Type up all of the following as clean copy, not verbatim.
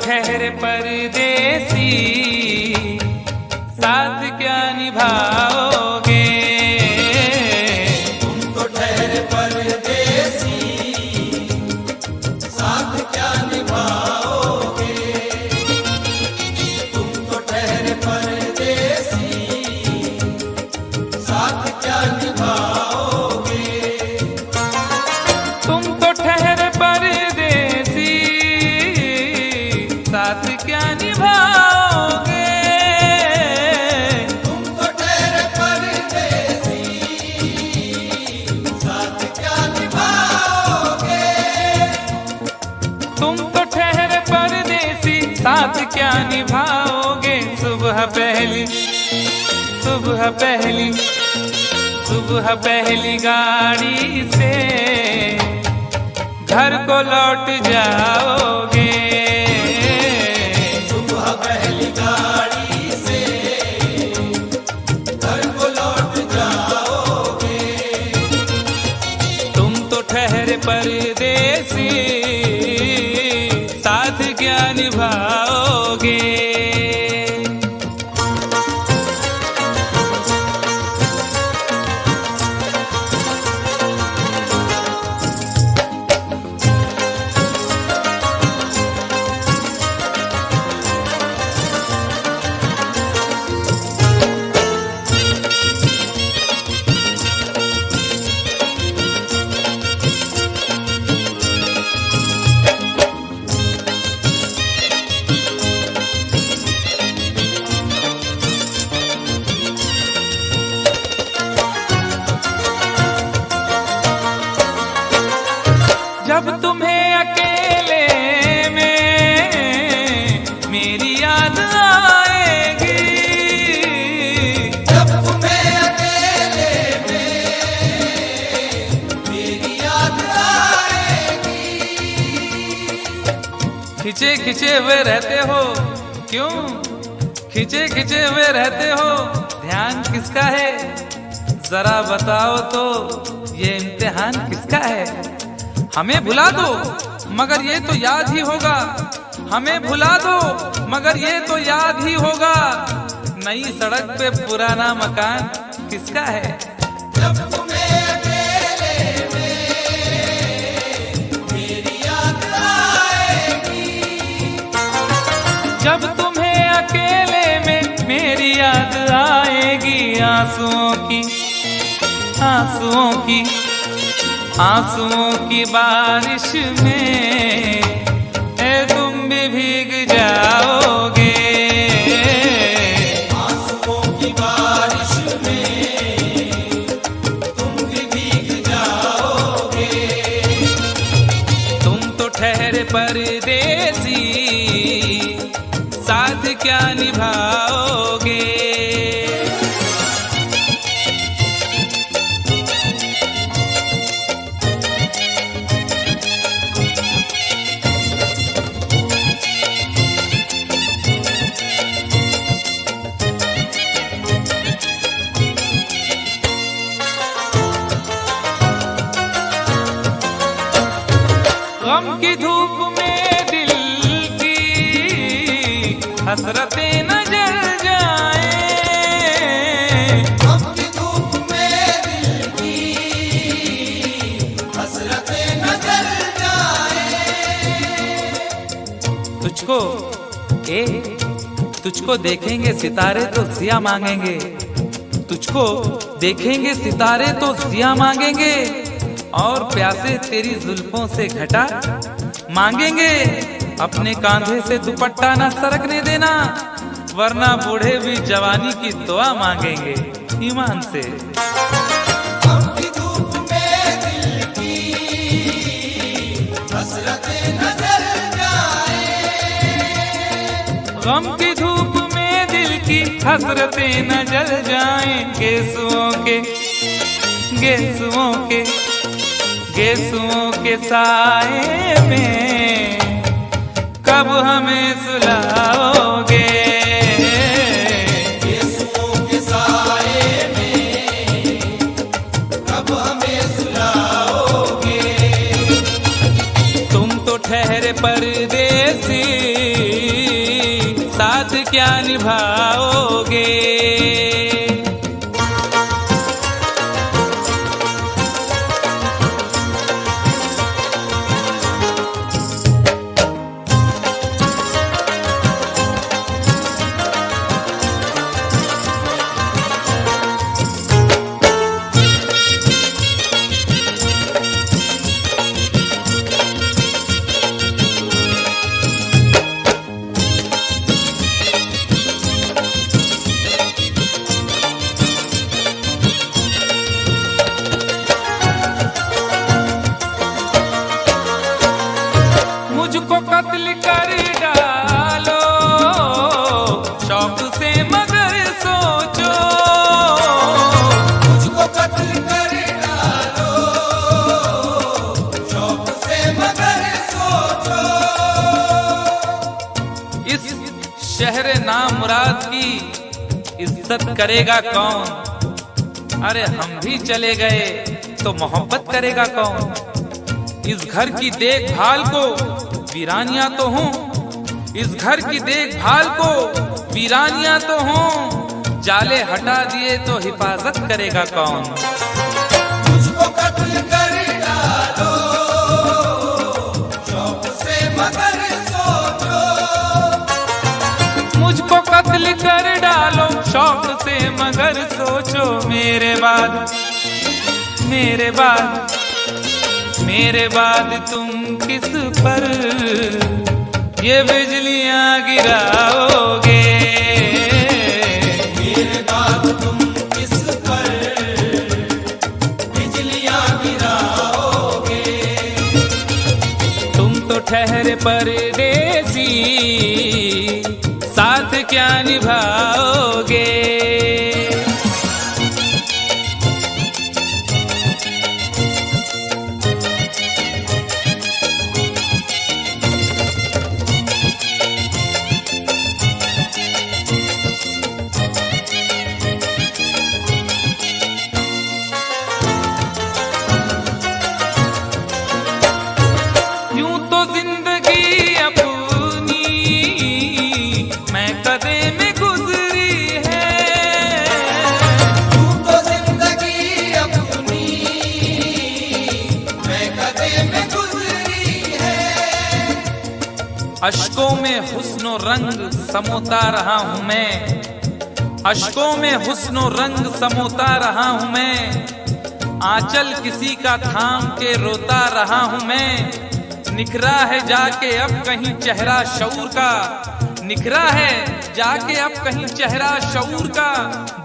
ठहरे परदेसी, साथ क्या निभाओगे? तुम तो ठहरे परदेसी, साथ क्या निभाओगे? तुम तो ठहरे परदेसी, साथ क्या निभाओगे? तुम तो ठहरे परदेसी, साथ क्या निभाओगे? तुम तो ठहरे परदेसी, साथ क्या निभाओगे? तुम तो ठहरे परदेसी, साथ क्या निभाओगे? सुबह पहली गाड़ी से घर को लौट जाओगे। सुबह पहली गाड़ी से घर को लौट जाओगे। तुम तो ठहरे परदेसी, साथ क्या निभाओगे? जब तुम्हें अकेले में मेरी याद आएगी, जब तुम्हें अकेले में मेरी याद आएगी। खिंचे खिंचे हुए रहते हो क्यों? खिंचे खिंचे हुए रहते हो, ध्यान किसका है? जरा बताओ तो, ये इम्तिहान किसका है? हमें भुला दो मगर ये तो याद ही होगा, हमें भुला दो मगर ये तो याद ही होगा। नई सड़क पे पुराना मकान किसका है? जब तुम्हें अकेले में मेरी याद आएगी। जब तुम्हें अकेले में मेरी याद आएगी, आंसुओं की बारिश में तुम भी भीग जाओगे। आंसुओं की बारिश में तुम भी भीग जाओगे। तुम तो ठहरे परदेसी, साथ क्या निभाओगे? गम की धूप में दिल की हसरतें न जल जाएं। गम की धूप में दिल की हसरतें न जल जाएं। तुझको देखेंगे सितारे तो सिया मांगेंगे, तुझको देखेंगे सितारे तो सिया मांगेंगे, और प्यासे तेरी जुल्फों से घटा मांगेंगे। अपने कांधे से दुपट्टा न सरकने देना, वरना बूढ़े भी जवानी की दुआ मांगेंगे ईमान से। गम की धूप में दिल की हसरतें न जल जाएं। गम की धूप में दिल की हसरतें न जल जाएं। गेसुओं के साए में कब हमें सुलाओगे? गेसुओं के साए में कब हमें सुलाओगे? तुम तो ठहरे परदेसी, क्या निभाओगे। मुझको कत्ल कर डालो शौक से मगर सोचो, मुझको कत्ल कर डालो शौक से मगर सोचो। इस शहर नामुराद की इज्जत करेगा कौन। अरे हम भी चले गए तो मोहब्बत करेगा कौन। इस घर की देखभाल को वीरानियां तो हूँ, इस घर की देखभाल को वीरानियां तो हूँ, जाले हटा दिए तो हिफाजत करेगा कौन। मुझको कत्ल कर डालो शौक से मगर सोचो, मुझको कत्ल कर डालो शौक से मगर सोचो। मेरे बाद मेरे बाद मेरे बाद तुम किस पर ये बिजलियां गिराओगे। मेरे बाद तुम किस पर बिजलियां गिराओगे। तुम तो ठहरे परदेसी साथ क्या निभाओगे। अश्कों में हुस्नो रंग समोता रहा हूँ मैं, अश्कों में हुस्नो रंग समोता रहा हूँ मैं, आंचल किसी का थाम के रोता रहा हूँ मैं। निखरा है जाके अब कहीं चेहरा शऊर का, निखरा है जाके अब कहीं चेहरा शऊर का,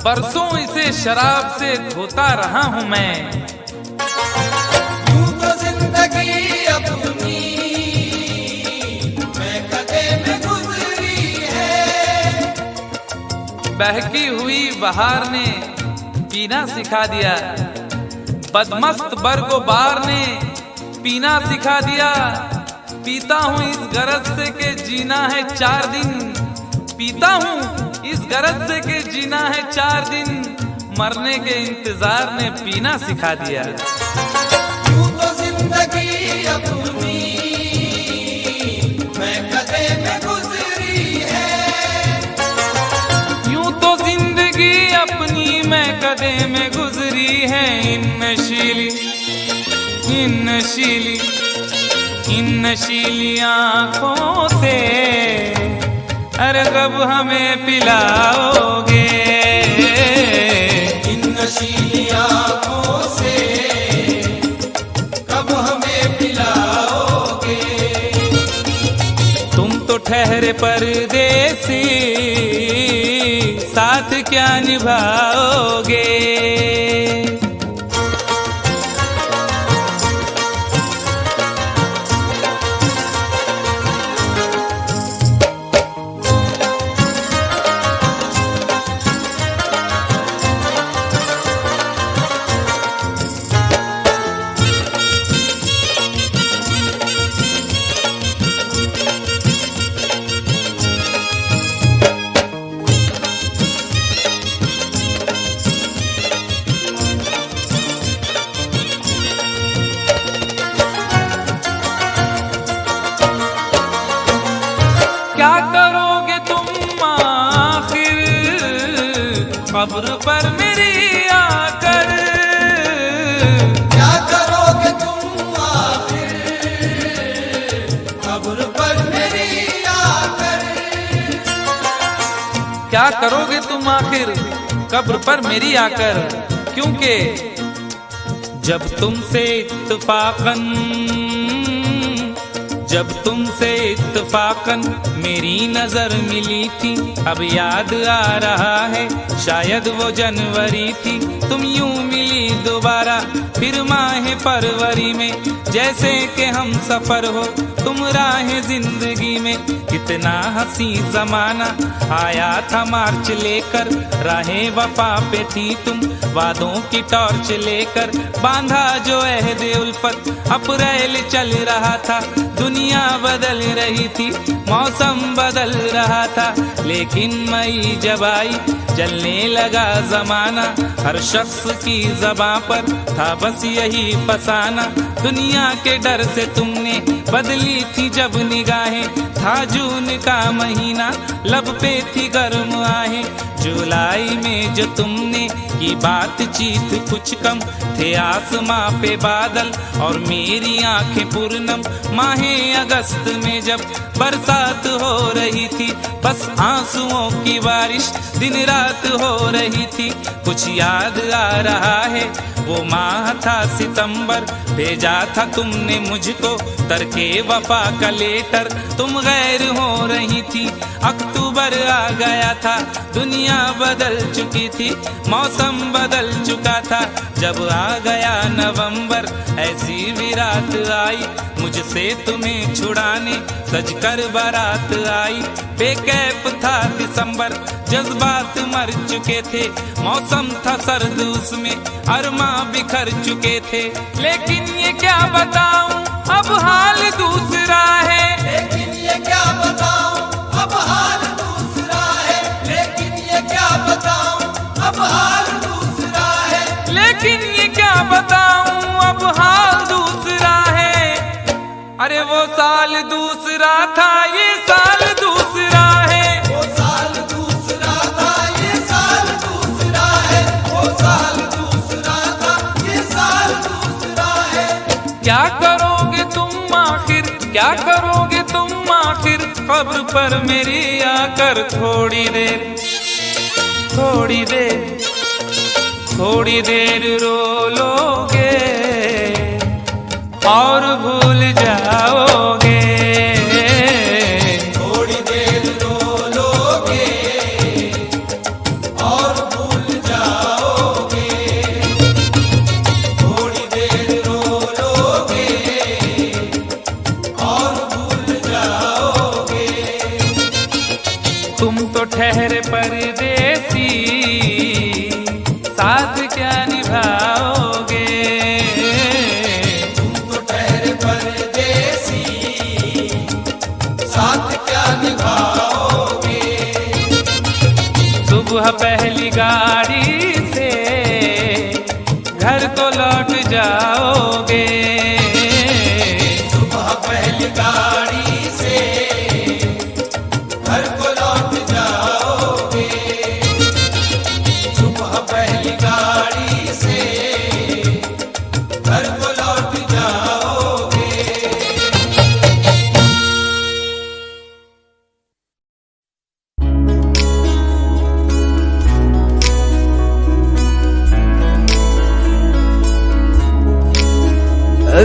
बरसों इसे शराब से धोता रहा हूँ मैं। यूं तो जिंदगी अपनी मैं कदे में गुजरी है। बहकी हुई बहार ने पीना सिखा दिया, बदमस्त बरगोबार ने पीना सिखा दिया। पीता हूँ इस गरज से के जीना है 4 दिन, पीता हूँ इस गरज से के जीना है 4 दिन, मरने के इंतजार ने पीना सिखा दिया। यूं तो जिंदगी अपनी मैं कदे में गुजरी है। यूं तो जिंदगी अपनी मैं कदे में गुजरी है। इन नशीली आँखों से अरे कब हमें पिलाओगे। इन नशीली आँखों से कब हमें पिलाओगे। तुम तो ठहरे परदेसी साथ क्या निभाओगे। कब्र पर मेरी आकर। क्या करोगे तुम आखिर कब्र पर मेरी आकर। क्या करोगे तुम आखिर कब्र पर मेरी आकर, क्योंकि जब तुमसे इत्तफाकन मेरी नजर मिली थी, अब याद आ रहा है शायद वो जनवरी थी। तुम यूं मिली दोबारा फिर माह फरवरी में, जैसे कि हम सफर हो तुम राह जिंदगी में। कितना हंसी जमाना आया था मार्च लेकर, राहे वफा पे थी तुम वादों की टॉर्च लेकर। बांधा जो अहद उल्फत अप्रैल चल रहा था, दुनिया बदल रही थी मौसम बदल रहा था। लेकिन मई जब आई चलने लगा जमाना, हर शख्स की ज़बां पर था बस यही फसाना। दुनिया के डर से तुमने बदली थी जब निगाहें, था जून का महीना लब पे थी गर्म आहें। जुलाई में जो तुमने की बातचीत कुछ कम थे, आसमां पे बादल और मेरी आंखें पूर्णम। माहे अगस्त में जब बरसात हो रही थी, बस आंसुओं की बारिश दिन रात हो रही थी। कुछ याद आ रहा है वो माह था सितंबर, भेजा था तुमने मुझको तरके वफा का लेटर। तुम गैर हो रही थी, अक्टूबर आ गया था, दुनिया बदल चुकी थी, मौसम बदल चुका था। जब आ गया नवंबर ऐसी भी रात आई, मुझसे तुम्हें छुड़ाने सजकर बारात आई। बेकैफ था दिसंबर, जज्बात मर चुके थे, मौसम था सर्द उसमें अरमा बिखर चुके थे। लेकिन ये क्या बताऊं अब हाल दूसरा है, लेकिन ये क्या बताऊं अब हाल दूसरा है। लेकिन ये क्या बताऊं अब हाल दूसरा है। लेकिन ये क्या बताऊं अब हाल दूसरा है। अरे वो साल दूसरा था, ये साल दूसरा है। वो साल दूसरा था, ये साल दूसरा है। वो साल दूसरा था, ये साल दूसरा है। क्या करोगे तुम आखिर, क्या करोगे तुम आखिर कब्र पर मेरी आकर। थोड़ी देर थोड़ी देर थोड़ी देर रो लोगे और भूल जाओगे। थोड़ी देर रो लोगे और भूल जाओगे। थोड़ी देर रो लोगे और भूल जाओगे। तुम तो ठहरे परदेसी, साथ क्या निभाओगे। तुम तो ठहरे परदेसी, साथ क्या निभाओगे। सुबह पहली गाड़ी से घर को लौट जाओगे। सुबह पहली गाड़ी से घर को लौट जाओगे। सुबह पहली गाड़ी से घर को लौट जाओगे।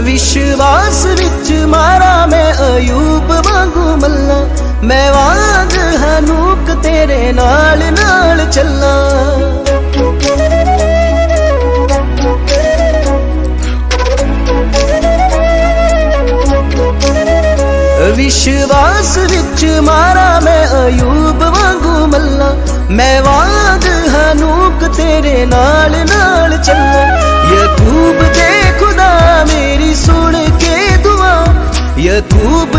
विश्वास विच मारा मैं अयूब वांगू मल्ला, मैं वांग हनूक तेरे नाल नाल चला। विश्वास विच मारा मैं अयूब वांगू मल्ला, मैं वांग हनूक तेरे नाल नाल चला। यकूब दे खुदा मेरी सुन के दुआ, यकूब